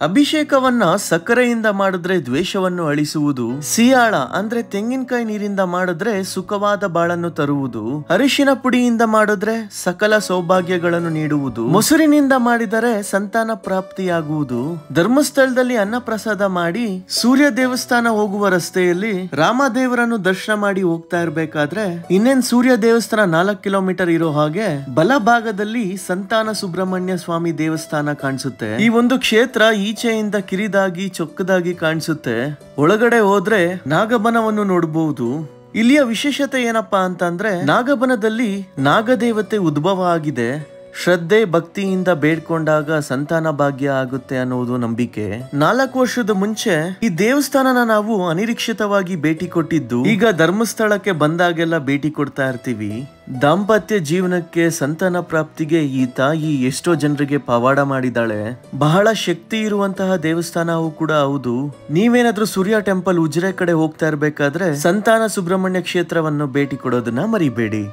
ಅಭಿಷೇಕವನ್ನ ಸಕ್ಕರೆಯಿಂದ ಮಾಡಿದ್ರೆ ದ್ವೇಷವನ್ನು ಅಳಿಸುವುದು, ಸಿಯಾಳ ಅಂದ್ರೆ ತೆಂಗಿನಕಾಯಿ ನೀರಿಂದ ಮಾಡಿದ್ರೆ ಸುಖವಾದ ಬಾಳನ್ನು ತರುವುದು, ಅರಿಶಿನ ಪುಡಿಯಿಂದ ಮಾಡಿದ್ರೆ ಸಕಲ ಸೌಭಾಗ್ಯಗಳನ್ನು ನೀಡುವುದು, ಮೊಸರಿನಿಂದ ಮಾಡಿದರೆ ಸಂತಾನ ಪ್ರಾಪ್ತಿಯಾಗುವುದು. ಧರ್ಮಸ್ಥಳದಲ್ಲಿ ಅನ್ನಪ್ರಸಾದ ಮಾಡಿ ಸೂರ್ಯ ದೇವಸ್ಥಾನ ಹೋಗುವ ರಸ್ತೆಯಲ್ಲಿ ರಾಮದೇವರನ್ನು ದರ್ಶನ ಮಾಡಿ ಹೋಗ್ತಾ ಇರ್ಬೇಕಾದ್ರೆ ಇನ್ನೇನ್ ಸೂರ್ಯ ದೇವಸ್ಥಾನ 4 ಕಿಲೋಮೀಟರ್ ಇರೋ ಹಾಗೆ ಬಲಭಾಗದಲ್ಲಿ ಸಂತಾನ ಸುಬ್ರಹ್ಮಣ್ಯ ಸ್ವಾಮಿ ದೇವಸ್ಥಾನ ಕಾಣಿಸುತ್ತೆ. ಈ ಒಂದು ಕ್ಷೇತ್ರ ಈಚೆಯಿಂದ ಕಿರಿದಾಗಿ ಚೊಕ್ಕದಾಗಿ ಕಾಣಿಸುತ್ತೆ. ಒಳಗಡೆ ಹೋದ್ರೆ ನಾಗಬನವನ್ನು ನೋಡಬಹುದು. ಇಲ್ಲಿಯ ವಿಶೇಷತೆ ಏನಪ್ಪಾ ಅಂತಂದ್ರೆ ನಾಗಬನದಲ್ಲಿ ನಾಗದೇವತೆ ಉದ್ಭವ ಆಗಿದೆ. ಶ್ರದ್ಧೆ ಭಕ್ತಿಯಿಂದ ಬೇಡ್ಕೊಂಡಾಗ ಸಂತಾನ ಭಾಗ್ಯ ಆಗುತ್ತೆ ಅನ್ನೋದು ನಂಬಿಕೆ. 4 ವರ್ಷದ ಮುಂಚೆ ಈ ದೇವಸ್ಥಾನನ ನಾವು ಅನಿರೀಕ್ಷಿತವಾಗಿ ಭೇಟಿ ಕೊಟ್ಟಿದ್ದು, ಈಗ ಧರ್ಮಸ್ಥಳಕ್ಕೆ ಬಂದಾಗೆಲ್ಲ ಭೇಟಿ ಕೊಡ್ತಾ ಇರ್ತೀವಿ. ದಾಂಪತ್ಯ ಜೀವನಕ್ಕೆ, ಸಂತಾನ ಪ್ರಾಪ್ತಿಗೆ ಈ ತಾಯಿ ಎಷ್ಟೋ ಜನರಿಗೆ ಪವಾಡ ಮಾಡಿದಾಳೆ. ಬಹಳ ಶಕ್ತಿ ಇರುವಂತಹ ದೇವಸ್ಥಾನವೂ ಕೂಡ ಹೌದು. ನೀವೇನಾದ್ರೂ ಸೂರ್ಯ ಟೆಂಪಲ್ ಉಜಿರೆ ಕಡೆ ಹೋಗ್ತಾ ಇರ್ಬೇಕಾದ್ರೆ ಸಂತಾನ ಸುಬ್ರಹ್ಮಣ್ಯ ಕ್ಷೇತ್ರವನ್ನು ಭೇಟಿ ಕೊಡೋದನ್ನ ಮರಿಬೇಡಿ.